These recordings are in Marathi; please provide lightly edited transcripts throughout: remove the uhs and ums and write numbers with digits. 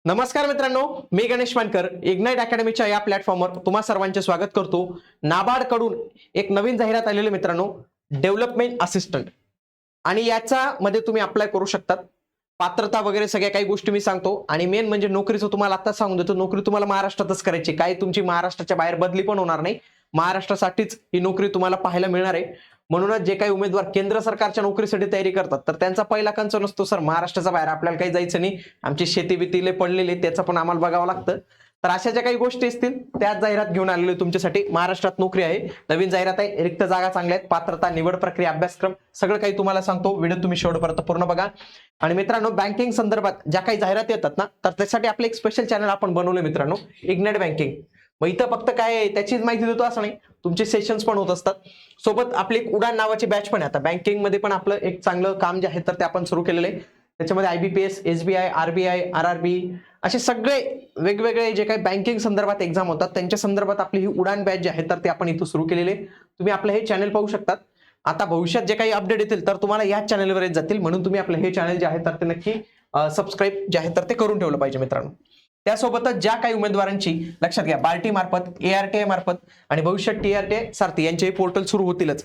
नमस्कार मित्रांनो, मी गणेश मानकर इग्नाइट अकॅडमीच्या या प्लॅटफॉर्मवर तुम्हा सर्वांचे स्वागत करतो। नाबार्ड कडून एक नवीन जाहिरात आलेली मित्रांनो, डेव्हलपमेंट असिस्टंट, आणि याचा मध्ये तुम्ही अप्लाय करू शकतात। पात्रता वगैरे सगळ्या काही गोष्टी मी सांगतो आणि मेन म्हणजे नोकरीचं तुम्हाला आता सांगून देतो। नोकरी तुम्हाला महाराष्ट्रातच करायची, काही तुमची महाराष्ट्राच्या बाहेर बदली पण होणार नाही। महाराष्ट्रासाठीच ही नोकरी तुम्हाला पाहायला मिळणार आहे। म्हणूनच जे काही उमेदवार केंद्र सरकारच्या नोकरीसाठी तयारी करतात तर त्यांचा पहिला कंच नसतो सर महाराष्ट्राच्या बाहेर आपल्याला काही जायचं नाही, आमची शेती बितीले पडलेले त्याचं पण आम्हाला बघावं लागतं। तर अशा ज्या काही गोष्टी असतील त्याच जाहिरात घेऊन आलेलो तुमच्यासाठी। महाराष्ट्रात नोकरी आहे, नवीन जाहिरात आहे, रिक्त जागा चांगल्या आहेत, पात्रता, निवड प्रक्रिया, अभ्यासक्रम सगळं काही तुम्हाला सांगतो। व्हिडिओ तुम्ही शेवटपर्यंत पूर्ण बघा। आणि मित्रांनो, बँकिंग संदर्भात ज्या काही जाहिराती येतात ना तर त्यासाठी आपलं एक स्पेशल चॅनल आपण बनवलं मित्रांनो, इग्नाइट बँकिंग। मग इथं फक्त काय आहे त्याचीच माहिती देतो असं नाही, तुमचे सेशन्स पण होत असतात। सोबत आपली एक उडान नावाची बॅच पण आहे। आता बँकिंग मध्ये पण आपलं एक चांगलं काम जे आहे तर ते आपण सुरू केलेलं आहे। त्याच्यामध्ये IBPS, SBI, RBI, RRB असे सगळे वेगवेगळे जे काही बँकिंग संदर्भात एक्झाम होतात त्यांच्या संदर्भात आपली ही उडान बॅच जी आहे तर ते आपण इथं सुरू केलेले आहे। तुम्ही आपलं हे चॅनल पाहू शकतात। आता भविष्यात जे काही अपडेट येतील तर तुम्हाला या चॅनलवर येत जातील, म्हणून तुम्ही आपलं हे चॅनल जे आहे तर ते नक्की सबस्क्राईब जे आहे तर ते करून ठेवलं पाहिजे मित्रांनो। त्यासोबतच ज्या काही उमेदवारांची लक्षात घ्या बार्टी मार्फत, ARTI मार्फत आणि भविष्यात TRTI सारथी यांचे पोर्टल सुरू होतीलच,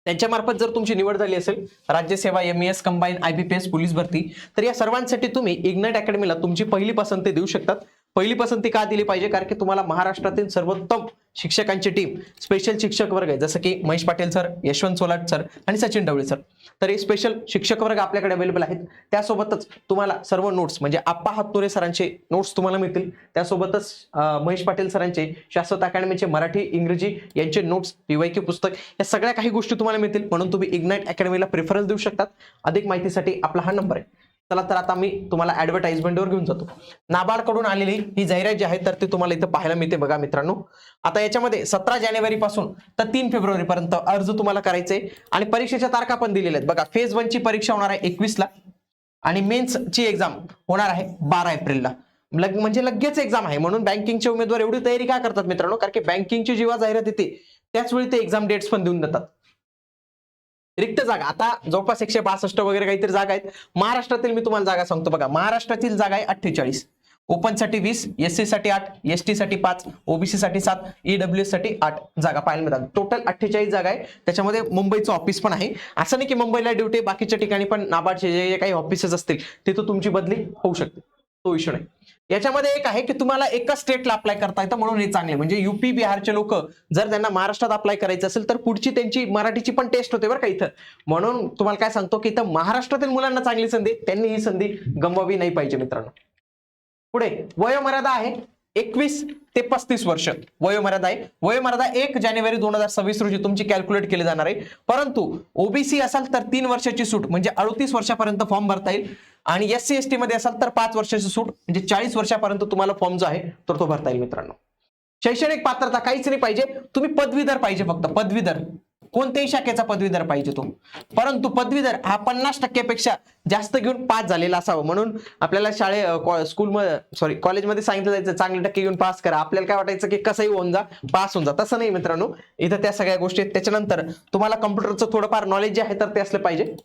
त्यांच्या मार्फत जर तुमची निवड झाली असेल राज्यसेवा, MES कंबाईन, IBPS, पोलीस भरती, तर या सर्वांसाठी तुम्ही इग्नाइट अकॅडमीला तुमची पहिली पसंती देऊ शकतात। पहिली पसंती का दिली पाहिजे? कारण की तुम्हाला महाराष्ट्रातील सर्वोत्तम शिक्षकांची टीम, स्पेशल शिक्षक वर्ग आहे जसं की महेश पाटील सर, यशवंत सोलाट सर आणि सचिन ढवळे सर, तर हे स्पेशल शिक्षक वर्ग आपल्याकडे अवेलेबल आहेत। त्यासोबतच तुम्हाला सर्व नोट्स म्हणजे आप्पा हातनुरे सरांचे नोट्स तुम्हाला मिळतील, त्यासोबतच महेश पाटील सरांचे शाश्वत अकॅडमीचे मराठी, इंग्रजी यांचे नोट्स, PYQ पुस्तक, या सगळ्या काही गोष्टी तुम्हाला मिळतील। म्हणून तुम्ही इग्नाइट अकॅडमीला प्रेफरन्स देऊ शकतात। अधिक माहितीसाठी आपला हा नंबर आहे। चला तर आता मी तुम्हाला ऍडव्हर्टाइजमेंटवर घेऊन जातो। नाबार्ड कडून आलेली ही जाहिरात जी आहे तर ती तुम्हाला इथं पाहायला मिळते बघा मित्रांनो। आता याच्यामध्ये 17 जानेवारी पासून तर 3 फेब्रुवारी पर्यंत अर्ज तुम्हाला करायचे आणि परीक्षेच्या तारखा पण दिलेल्या आहेत बघा। फेज 1 ची परीक्षा होणार आहे 21 ला आणि मेन्स ची एक्झाम होणार आहे 12 एप्रिलला। म्हणजे लगेच एक्झाम आहे, म्हणून बँकिंगचे उमेदवार एवढी तयारी का करतात मित्रांनो? कारण की बँकिंगची जेव्हा जाहिरात येते त्याच वेळी ते एक्झाम डेट्स पण देऊन देतात। रिक्त जागा आता जवळपास 162 वगैरे काहीतरी जागा आहेत महाराष्ट्रातील। मी तुम्हाला जागा सांगतो बघा, महाराष्ट्रातील जागा आहे 48, ओपन साठी 20, SC साठी 8, ST साठी 5, OBC साठी 7, EWS साठी 8 जागा पाहायला मिळतात। टोटल 48 जागा आहे। त्याच्यामध्ये मुंबईचं ऑफिस पण आहे, असं नाही की मुंबईला ड्युटी, बाकीच्या ठिकाणी पण नाबार्डचे जे काही ऑफिसेस असतील तिथं तुमची बदली होऊ शकते, तो इश्यू नाही। याच्यामध्ये एक आहे की तुम्हाला एका स्टेटला अप्लाय करता येतं, म्हणून हे चांगले म्हणजे UP बिहारचे लोक जर त्यांना महाराष्ट्रात अप्लाय करायचं असेल तर पुढची त्यांची मराठीची पण टेस्ट होते बरं का इथं। म्हणून तुम्हाला काय सांगतो की इथं महाराष्ट्रातील मुलांना चांगली संधी, त्यांनी ही संधी गमवावी नाही पाहिजे मित्रांनो। पुढे वयोमर्यादा आहे 21 ते 35 वर्ष वयोमर्यादा आहे। वयोमर्यादा 1 जानेवारी 2026 रोजी तुमची कॅल्क्युलेट केली जाणार आहे। परंतु OBC असाल तर 3 वर्षाची सूट म्हणजे 38 वर्षापर्यंत फॉर्म भरता येईल, आणि SC ST मध्ये असाल तर 5 वर्षाची सूट म्हणजे 40 वर्षापर्यंत तुम्हाला फॉर्म जो आहे तर तो भरता येईल मित्रांनो। शैक्षणिक पात्रता काहीच नाही पाहिजे, तुम्ही पदवीधर पाहिजे, फक्त पदवीधर, कोणत्याही शाखेचा पदवीधर पाहिजे तो। परंतु पदवीधर हा 50% पेक्षा जास्त घेऊन पास झालेला असावं। म्हणून आपल्याला कॉलेजमध्ये सांगितलं जायचं चांगले टक्के घेऊन पास करा, आपल्याला काय वाटायचं की कसंही होऊन जा, पास होऊन जा, तसं नाही मित्रांनो, इथं त्या सगळ्या गोष्टी आहेत। त्याच्यानंतर तुम्हाला कम्प्युटरचं थोडंफार नॉलेज जे आहे तर ते असलं पाहिजे।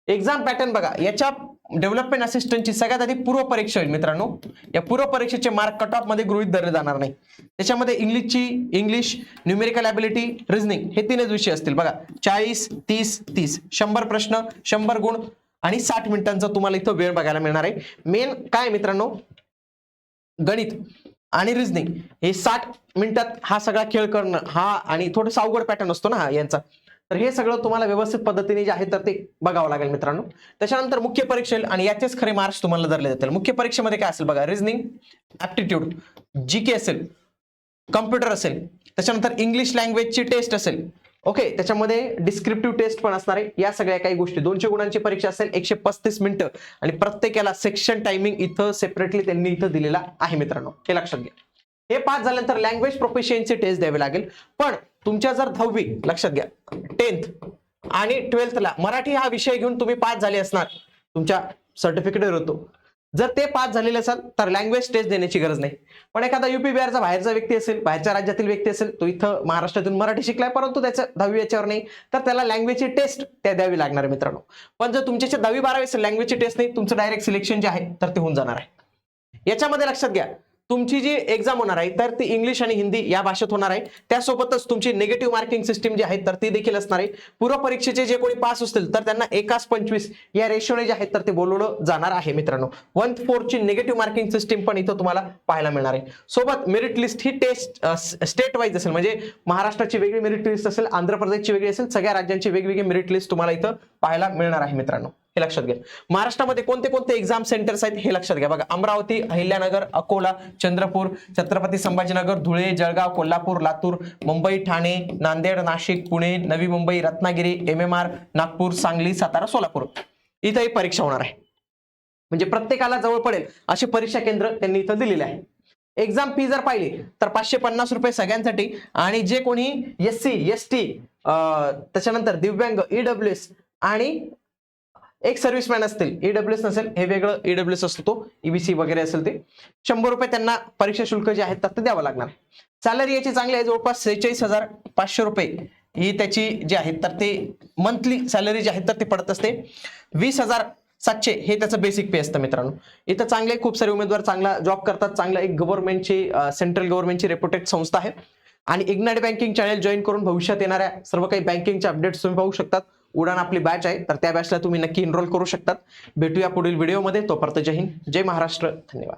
एक्झाम पॅटर्न बघा, याच्या डेव्हलपमेंट असिस्टंटची सगळ्यात आधी पूर्व परीक्षा होईल मित्रांनो। या पूर्व परीक्षेचे मार्क कट ऑफ मध्ये गृहीत धरले जाणार नाही। त्याच्यामध्ये इंग्लिश, न्यूमेरिकल ॲबिलिटी, रिझनिंग हे 3च विषय असतील बघा। 40, 30, 30 100 प्रश्न, 100 गुण आणि 60 मिनिटांचा तुम्हाला इथं वेळ बघायला मिळणार आहे। मेन काय मित्रांनो, गणित आणि रिझनिंग हे 60 मिनिटात हा सगळा खेळ करणं, हा आणि थोडंसं अवघड पॅटर्न असतो ना यांचा, तर हे सगळं तुम्हाला व्यवस्थित पद्धतीने जे आहे तर ते बघावं लागेल मित्रांनो। त्याच्यानंतर मुख्य परीक्षा आणि याचेच खरे मार्क्स तुम्हाला धरले जातील। मुख्य परीक्षेमध्ये काय असेल बघा, रिझनिंग, ऍप्टिट्यूड, GK असेल, कम्प्युटर असेल, त्याच्यानंतर इंग्लिश लँग्वेजची टेस्ट असेल, ओके, त्याच्यामध्ये डिस्क्रिप्टिव्ह टेस्ट पण असणार आहे। या सगळ्या काही गोष्टी 200 गुणांची परीक्षा असेल, 135 मिनिटं, आणि प्रत्येकाला सेक्शन टायमिंग इथं सेपरेटली त्यांनी इथं दिलेला आहे मित्रांनो, हे लक्षात घ्या। हे पास झाल्यानंतर लँग्वेज प्रोफिशियन्सी टेस्ट द्यावी लागेल। पण तुमच्या जर 10वी लक्षात घ्या, 10th आणि 12th ला मराठी हा विषय घेऊन तुम्ही पास झाले असणार, तुमच्या सर्टिफिकेटवर होतो, जर ते पास झालेले असाल तर लँग्वेज टेस्ट देण्याची गरज नाही। पण एखादा UP बिहारचा बाहेरचा व्यक्ती असेल, बाहेरच्या राज्यातील व्यक्ती असेल, तो इथं महाराष्ट्रातून मराठी शिकलाय परंतु त्याचं 10वी याच्यावर नाही, तर त्याला लँग्वेजची टेस्ट त्या द्यावी लागणार आहे मित्रांनो। पण जर तुमच्याच्या 10वी 12वी लँग्वेजची टेस्ट नाही, तुमचं डायरेक्ट सिलेक्शन जे आहे तर ते होऊन जाणार आहे। याच्यामध्ये लक्षात घ्या, तुमची जी एक्झाम होणार आहे तर ती इंग्लिश आणि हिंदी या भाषेत होणार आहे. त्यासोबतच तुमची निगेटिव्ह मार्किंग सिस्टीम जी आहे तर ती देखील असणार आहे. पूर्व परीक्षेचे जे कोणी पास असतील तर त्यांना 1:25 या रेशोने जे आहे तर ते बोलवलं जाणार आहे मित्रांनो. 1/4 ची निगेटिव्ह मार्किंग सिस्टीम पण इथं तुम्हाला पाहायला मिळणार आहे. सोबत मेरिट लिस्ट ही टेस्ट स्टेट वाईज असेल, म्हणजे महाराष्ट्राची वेगळी मेरिट लिस्ट असेल, आंध्र प्रदेशची वेगळी असेल, सगळ्या राज्यांची वेगवेगळी मेरिट लिस्ट तुम्हाला इथं पाहायला मिळणार आहे मित्रांनो. हे लक्षात घ्या. महाराष्ट्रामध्ये कोणते कोणते एक्झाम सेंटर्स आहेत हे लक्षात घ्या. बघा, अमरावती, अहिल्यानगर, अकोला, चंद्रपूर, छत्रपती संभाजीनगर, धुळे, जळगाव, कोल्हापूर, लातूर, मुंबई, ठाणे, नांदेड, नाशिक, पुणे, नवी मुंबई, रत्नागिरी, MMR, नागपूर, सांगली, सातारा, सोलापूर इथं ही परीक्षा होणार आहे. म्हणजे प्रत्येकाला जवळ पडेल अशी परीक्षा केंद्र त्यांनी इथं दिलेले आहे. एक्झाम फी जर पाहिली तर 550 रुपये सगळ्यांसाठी, आणि जे कोणी SC, ST, त्याच्यानंतर दिव्यांग, EWS आणि एक सर्व्हिसमॅन असतील, EWS नसेल हे वेगळं, EWS असतो तो, EBC वगैरे असेल ते 100 रुपये त्यांना परीक्षा शुल्क जे आहे तर ते द्यावं लागणार. सॅलरी याची चांगली आहे, जवळपास 46,500 रुपये ही त्याची जी आहे तर ते मंथली सॅलरी जी आहे तर ती पडत असते. 20,700 हे त्याचं बेसिक पे असतं मित्रांनो. इथं चांगले खूप सारे उमेदवार चांगला जॉब करतात. चांगला एक गव्हर्नमेंटची सेंट्रल गव्हर्नमेंटची रेप्युटेड संस्था आहे. आणि इग्नाइट बँकिंग चॅनल जॉईन करून भविष्यात येणाऱ्या सर्व काही बँकिंगच्या अपडेट्स तुम्ही पाहू शकतात. उडान आपली बॅच आहे तर त्या बॅचला तुम्ही नक्की एनरोल करू शकतात. भेटूया पुढील व्हिडिओमध्ये. तोपर्यंत जय हिंद, जय महाराष्ट्र, धन्यवाद.